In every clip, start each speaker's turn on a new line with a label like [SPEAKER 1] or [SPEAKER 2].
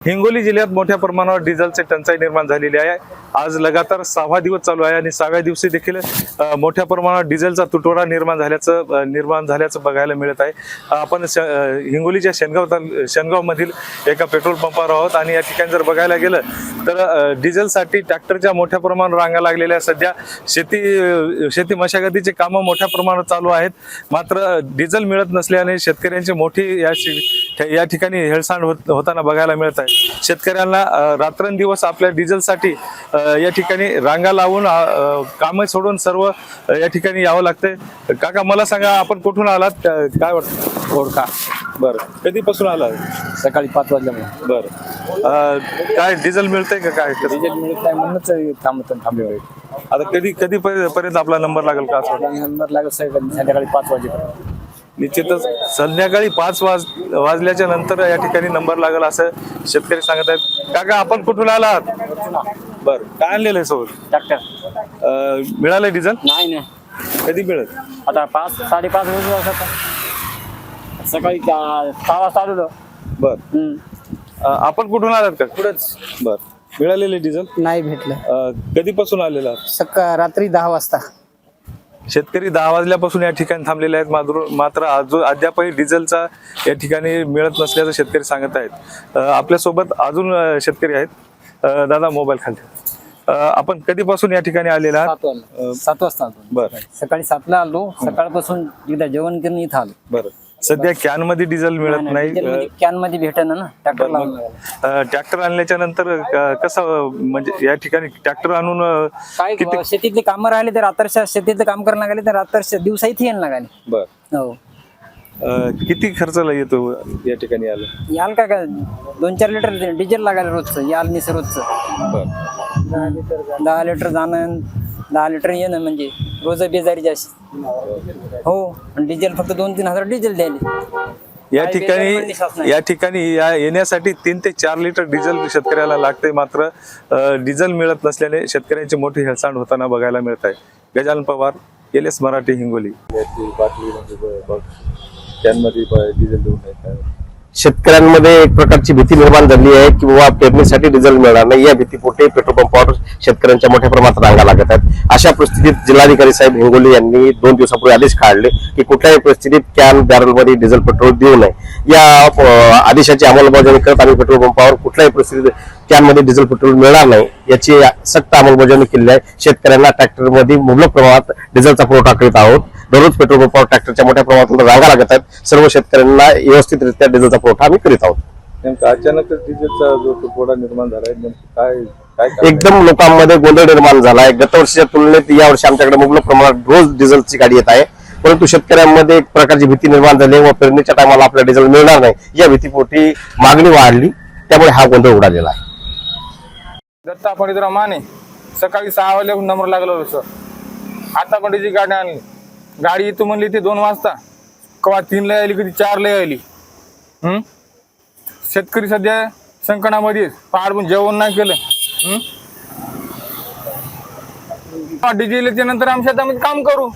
[SPEAKER 1] हिंगोली जिल्ह्यात मोठ्या प्रमाणावर डिझेलची टंचाई निर्माण झालेली आहे। आज लगातार 6वा दिवस चालू आहे आणि 6व्या दिवशी देखील मोठ्या प्रमाणावर डिझेलचा तुटवडा निर्माण झाल्याचं बघायला मिळत आहे। आपण हिंगोलीच्या शेनगाव मधील एका पेट्रोल पंपावर आहोत आणि या ठिकाणी जर बघायला गेलं तर डिझेलसाठी ट्रॅक्टरच्या मोठ्या प्रमाणावर रांगा लागलेल्या सध्या शेती मशागतीचे कामं मोठ्या प्रमाणात चालू आहेत। मात्र डिझेल मिळत नसल्याने शेतकऱ्यांची मोठी या ठिकाणी हेळसांड होताना बघायला मिळत आहे। शेतकऱ्यांना रात्रंदिवस आपल्या डिझेलसाठी या ठिकाणी रांगा लावून कामे सोडून सर्व या ठिकाणी यावं लागतंय। काका मला सांगा, आपण कुठून आलात, काय वाटतं?
[SPEAKER 2] ओळखा.
[SPEAKER 1] बरं, कधीपासून आलात?
[SPEAKER 2] सकाळी 5 वाजल्यामुळे.
[SPEAKER 1] बरं, काय डिझेल मिळतंय का? काय
[SPEAKER 2] डिझेल मिळत नाही म्हणूनच थांबले.
[SPEAKER 1] आता कधी पर्यंत आपला नंबर लागेल का?
[SPEAKER 2] नंबर लागेल संध्याकाळी 5 वाजेपर्यंत.
[SPEAKER 1] निश्चितच संध्याकाळी 5 वाजल्याच्या नंतर या ठिकाणी नंबर लागेल असं शेतकरी सांगत आहेत। काका, आपण कुठून आलात? बरं, काय आणलेलं आहे सोबत?
[SPEAKER 2] ट्रॅक्टर.
[SPEAKER 1] मिळालं डिझेल?
[SPEAKER 2] नाही.
[SPEAKER 1] कधी मिळत?
[SPEAKER 2] आता 5-5:30 वाजता सकाळी 6 वाजता आलो.
[SPEAKER 1] बरं, आपण कुठून आलात का?
[SPEAKER 2] पुढंच.
[SPEAKER 1] बरं, मिळालेले डिझेल
[SPEAKER 3] नाही भेटलं.
[SPEAKER 1] कधीपासून आलेला?
[SPEAKER 3] रात्री 10 वाजता.
[SPEAKER 1] शेतकरी 10 वाजल्यापासून या ठिकाणी थांबलेले आहेत। मात्र अद्यापही डिझेलचा या ठिकाणी मिळत नसल्याचं शेतकरी सांगत आहेत। आपल्यासोबत अजून शेतकरी आहेत। दादा, मोबाईल खाली। आपण कधीपासून या ठिकाणी आलेला?
[SPEAKER 2] 7 वाजता आलो.
[SPEAKER 1] बरं,
[SPEAKER 2] सकाळी 7ला आलो. सकाळपासून एकदा जेवण करून इथं आलो.
[SPEAKER 1] बरं, सध्या कॅन मध्ये डिझेल मिळत नाही।
[SPEAKER 2] कॅन मध्ये भेटेना ना.
[SPEAKER 1] ट्रॅक्टर आणल्याच्या नंतर कसं, म्हणजे या ठिकाणी ट्रॅक्टर आणून
[SPEAKER 2] काय शेतीतले काम राहिले तर रात्रच्या शेतीतले काम करायला लागले तर रात्रच्या दिवसा इथे यायला लागले.
[SPEAKER 1] बरं,
[SPEAKER 2] हो.
[SPEAKER 1] किती खर्चला येतो या ठिकाणी आलं?
[SPEAKER 2] याल का 2-4 लिटर डिझेल लागायला रोजचं. याल निस रोजचं.
[SPEAKER 1] बरं,
[SPEAKER 2] 10 लिटर जाणं, 10 लिटर येणं म्हणजे रोज बेजारी जास्त. हो, आणि डिझेल फक्त 2-3 हजार डिझेल द्यायला
[SPEAKER 1] या ठिकाणी येण्यासाठी 3 ते 4 लिटर डिझेल शेतकऱ्याला लागते। मात्र डिझेल मिळत नसल्याने शेतकऱ्यांची मोठी हेळसांड होताना बघायला मिळत आहे। गजानन पवार, LS मराठी, हिंगोली।
[SPEAKER 4] शेतकऱ्यांमध्ये एक प्रकारची भीती निर्माण झाली आहे की बाबा पेरणीसाठी डिझेल मिळणार नाही। या भीतीपोटी पेट्रोल पंपावर शेतकऱ्यांच्या मोठ्या प्रमाणात रांगा लागत आहेत। अशा परिस्थितीत जिल्हाधिकारी साहेब हिंगोली यांनी 2 दिवसापूर्वी आदेश काढले की कुठल्याही परिस्थितीत कॅन बॅरलमध्ये डिझेल पेट्रोल देऊ नये। या आदेशाची अंमलबजावणी करत आम्ही पेट्रोल पंपावर कुठल्याही परिस्थितीत कॅनमध्ये डिझेल पेट्रोल मिळणार नाही याची सक्त अंमलबजावणी केली आहे। शेतकऱ्यांना ट्रॅक्टरमध्ये मुबलक प्रमाणात डिझेलचा पुरवठा करीत आहोत। दररोज पेट्रोल पंपावर ट्रॅक्टरच्या मोठ्या प्रमाणात रांगा लागत आहेत। सर्व शेतकऱ्यांना व्यवस्थितरित्या डिझेलचा पुरवठा आम्ही करीत आहोत।
[SPEAKER 1] अचानक डिझेलचा जो तुटवडा निर्माण झालाय, काय
[SPEAKER 4] एकदम लोकांमध्ये गोंधळ निर्माण झालाय। गत वर्षीच्या तुलनेत या वर्षी आमच्याकडे मुबलक प्रमाणात रोज डिझेलची गाडी येत आहे, परंतु शेतकऱ्यांमध्ये एक प्रकारची भीती निर्माण झाली व पेरणीच्या टायमाला आपल्याला डिझेल मिळणार नाही या भीतीपोटी मागणी वाढली, त्यामुळे हा गोंधळ उडालेला आहे।
[SPEAKER 5] दत्ता पंडितराव माने सकाळी 6 वाजता नंबर लागला होता। आता पण त्याची गाडी आणली. गाडी इथं म्हणली ती 2 वाजता, कवा 3ला आली, कधी 4ला आली। शेतकरी सध्या संकटामध्ये फार पण जेवण नाही केलं। डिझेलच्या नंतर आम्ही शेतामध्ये काम करू।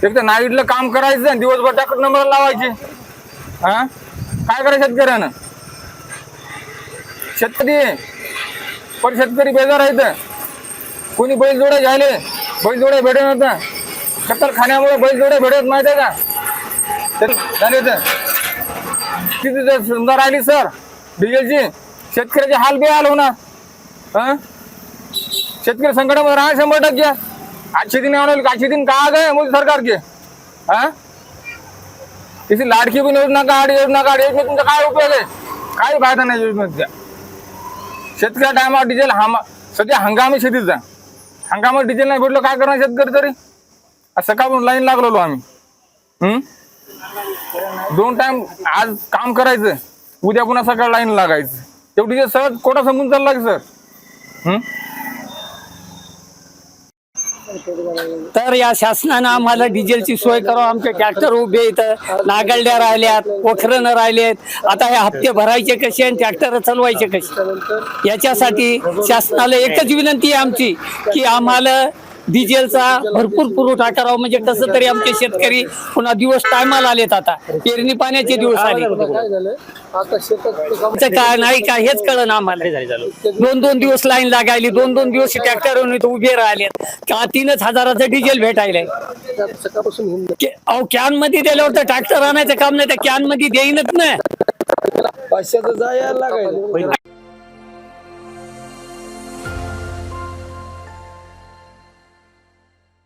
[SPEAKER 5] एक तर नाईटला काम करायचं, दिवसभर ट्रॅक्टर नंबर लावायचे। काय करायचं शेतकऱ्यानं? शेतकरी बेजार आहेत। कोणी बैल जोड्या झाले, बैल जोड्या भेटत नव्हता। कत्तलखान्यामुळे बैल जोड्या भेटत माहिती आहे का? झाले तर किती सुंदर राहिली सर डिझेलची। शेतकऱ्याचे हाल बेहाल होणार। शेतकरी संकटामध्ये राहा 100%। अच्छे दिन अच्छे दिन कहा गए मोदी सरकार के? किसी लाडकी पण योजना काढ, तुमचा काय उपयोग आहे? काही फायदा नाही योजनेचा। शेतकऱ्या टायमावर डिझेल सध्या हंगामी शेतीचा हंगामात डिझेल नाही भेटलं, काय करणार शेतकरी तरी? सकाळपासून लाईन लागलेलो आम्ही। 2 टाइम आज काम करायचं, उद्या पुन्हा सकाळ लाईन लागायचं। तेवढी सहज कोटा संपून चालला की सर?
[SPEAKER 3] तर या शासनानं आम्हाला डिझेलची सोय करावं। आमचे ट्रॅक्टर उभे इथं नागलड्या राहिल्यात, पोखरण राहिलेत। आता हे हप्ते भरायचे कसे आणि ट्रॅक्टर चालवायचे कसे, याच्यासाठी शासनाला एकच विनंती आहे आमची की आम्हाला डिझेलचा भरपूर पुरवठा करावा, म्हणजे कसं तरी आमचे शेतकरी पुन्हा दिवस टायमाला आलेत। आता पेरणी पाण्याचे दिवस आले। काय नाही काय हेच कळलं आम्हाला. 2-2 दिवस लाईन लागायली, 2-2 दिवस ट्रॅक्टर उभे राहिले. 3,000चं डिझेल भेटायलंय. अहो कॅन मध्ये दिल्यावर तर ट्रॅक्टर आणायचं काम नाही, त्या कॅन मध्ये देईनच ना.